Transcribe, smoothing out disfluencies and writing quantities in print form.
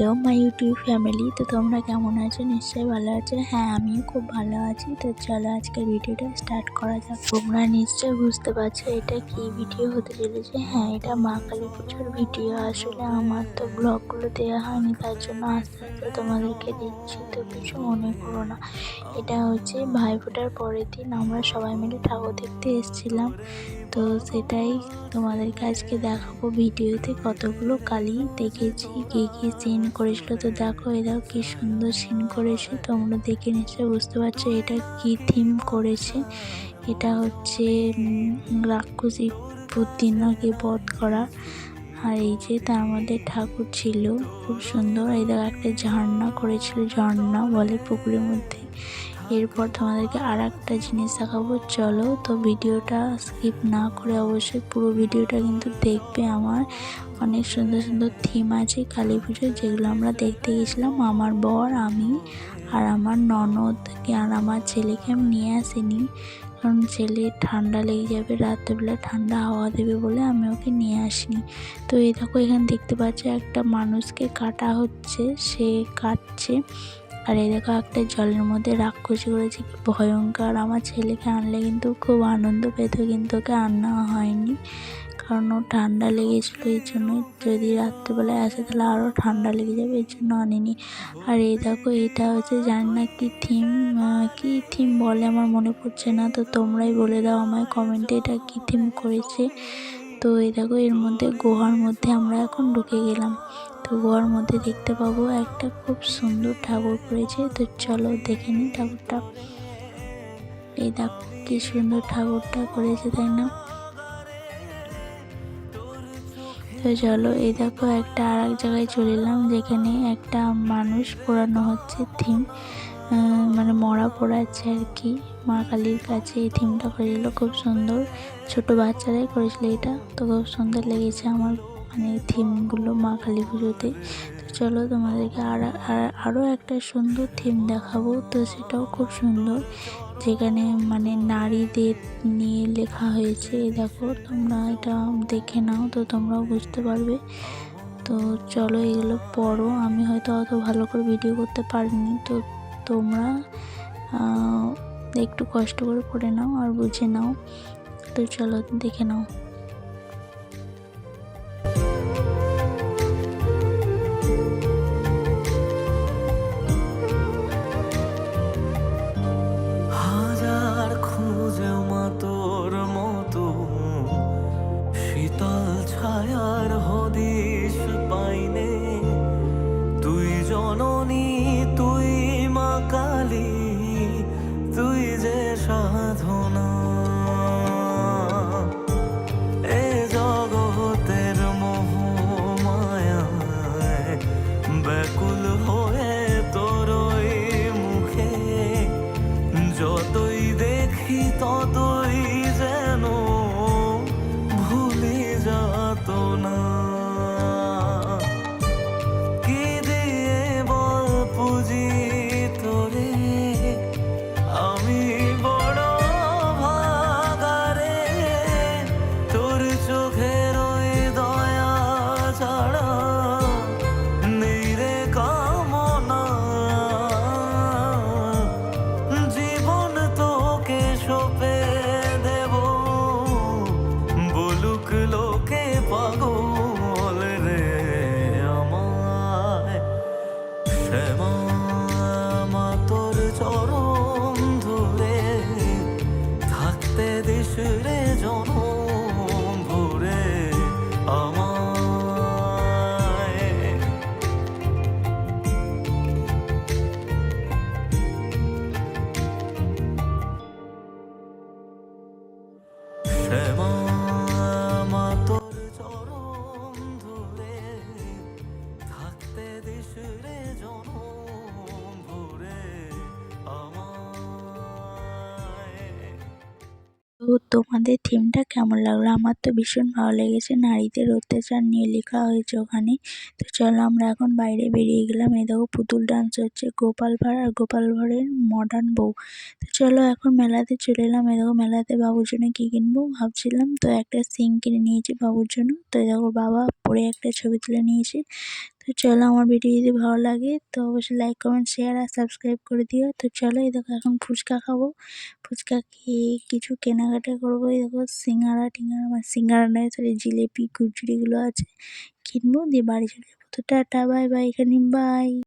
Hello my YouTube family. তো তোমরা কেমন আছো? নিশ্চয়ই ভালো আছো। হ্যাঁ, আমিও খুব ভালো আছি। তো চলো আজকের ভিডিওটা স্টার্ট করা যাক। তোমরা নিশ্চয়ই বুঝতে পারছো এটা কি ভিডিও হতে চলেছে। হ্যাঁ, এটা মা কালী পুজোর ভিডিও। আসলে আমার তো ব্লগগুলো দেওয়া হয়নি, তার জন্য আস্তে আস্তে তোমাদেরকে দিচ্ছি। তো কিছু মনে করো না। এটা হচ্ছে ভাইফোঁটার পরের দিন আমরা সবাই মিলে ঠাকুর দেখতে এসেছিলাম। তো সেটাই তোমাদেরকে আজকে দেখাবো ভিডিওতে। কতগুলো কালি দেখেছি, কে কী সিন করেছিল। তো দেখো, এরাও কি সুন্দর সিন করেছে। তোমরা দেখে নিশ্চয়ই বুঝতে পারছো এটা কি থিম করেছে। এটা হচ্ছে রাক্ষসী প্রতিমাকে বধ করা। আর এই যে তার মধ্যে ঠাকুর ছিল, খুব সুন্দর। এই দেখো একটা ঝর্ণা করেছিল, ঝর্ণা বলে পুকুরের মধ্যে। এরপর তোমাদেরকে আর একটা জিনিস দেখাবো, চলো। তো ভিডিওটা স্কিপ না করে অবশ্যই পুরো ভিডিওটা কিন্তু দেখবে। আমার অনেক সুন্দর সুন্দর থিম আছে কালী পুজোর, যেগুলো আমরা দেখতে গেছিলাম। আমার বর, আমি আর আমার ননদকে আর আমার ছেলেকে আমি নিয়ে আসিনি, কারণ ছেলে ঠান্ডা লেগে যাবে, রাত্রেবেলা ঠান্ডা হাওয়া দেবে বলে আমি ওকে নিয়ে আসিনি। তো এই দেখো, এখানে দেখতে পাচ্ছ একটা মানুষকে কাটা হচ্ছে, সে কাটছে। আর এই দেখো একটা জলের মধ্যে রাক্ষসী করেছে, কি ভয়ঙ্কর। আমার ছেলেকে আনলে কিন্তু খুব আনন্দ পেত, কিন্তু ওকে আনা হয়নি, কারণ ও ঠান্ডা লেগেছিলো। এই জন্য, যদি রাত্রেবেলায় আসে তাহলে আরও ঠান্ডা লেগে যাবে, এই জন্য আনিনি। আর এই দেখো, এটা হচ্ছে জানি না কি থিম বলে, আমার মনে পড়ছে না। তো তোমরাই বলে দাও আমায় কমেন্টে এটা কি থিম করেছে। তো এই দেখো, এর মধ্যে গুহার মধ্যে আমরা এখন ঢুকে গেলাম। তো গুহার মধ্যে দেখতে পাবো একটা খুব সুন্দর ঠাকুর করেছে। তো চলো দেখে নিই ঠাকুরটা। এই দেখো কি সুন্দর ঠাকুরটা করেছে, তাই না? তো চলো, এই দেখো একটা আর এক জায়গায় চলে এলাম, যেখানে একটা মানুষ পোড়ানো হচ্ছে থিম, মানে মরা পোড়াচ্ছে আর কি। মা কালীর কাছে এই থিমটা করেছিল, খুব সুন্দর। ছোট বাচ্চারাই করেছিল এটা। তো খুব সুন্দর লেগেছে আমার, মানে থিমগুলো মা কালী পুজোতে। তো চলো তোমাদেরকে আরও একটা সুন্দর থিম দেখাবো। তো সেটাও খুব সুন্দর, যেখানে মানে নারীদের নিয়ে লেখা হয়েছে। দেখো, তোমরা এটা দেখে নাও, তো তোমরাও বুঝতে পারবে। তো চলো এগুলো পড়ো, আমি হয়তো অত ভালো করে ভিডিও করতে পারিনি। তো তোমরা একটু কষ্ট করে পড়ে নাও আর বুঝে নাও। তো চলো দেখে নাও। হাজার খুঁজে মা তোর মতো শীতল ছায়ার হদিশ পাইনে। তুই জননী, তুই মা কালী, তুই যে সাধনা। এ জগতের মোহ মায়ায় ব্যাকুল হয়ে তোরই মুখে যতই দেখি ততই যেন ভুলে যাত না। কি দিয়ে বল পুজি তোরে, আমি বড় ভাগারে। তোর চোখের ওই দয়া ছাড়া নেই রে কামনা। জীবন তোকে সঁপে দেব, বলুক লোকে পাগল রে আমায়। শ্যামা মা তোর চরণ ধরে থাকতে দিস রে জনম ভরে আমায়। শ্যামা মা তোর চরণ ধরে থাকতে দিস রে জনম ভরে আমায়। তো তোমাদের থিমটা কেমন লাগলো? আমার তো ভীষণ ভালো লেগেছে, নারীদের অত্যাচার নিয়ে লেখা হয়েছে ওখানে। তো চলো আমরা এখন বাইরে বেরিয়ে গেলাম। এই দেখো পুতুল ডান্স হচ্ছে, গোপাল ভাঁড় আর গোপাল ভাঁড়ের মডার্ন বউ। তো চলো এখন মেলাতে চলে এলাম। এই দেখো মেলাতে বাবুর জন্য কী কিনবো ভাবছিলাম, তো একটা সিং কিনে নিয়েছি বাবুর জন্য। তো এই দেখো বাবা পরে একটা ছবি তুলে নিয়েছে। তো তো চলো, আমার ভিডিও যদি ভালো লাগে তো অবশ্যই লাইক, কমেন্ট, শেয়ার আর সাবস্ক্রাইব করে দিও। তো চলো, এই দেখো এখন ফুচকা খাবো। ফুচকা খেয়ে কিছু কেনাকাটা করবো। এই দেখো সিঙ্গারা বা সিঙ্গারা নয়, সরি, জিলিপি, কচুরিগুলো আছে, কিনবো দিয়ে বাড়ি চলে যাবো। তো টাটা, বাই বাই, এখানে বাই।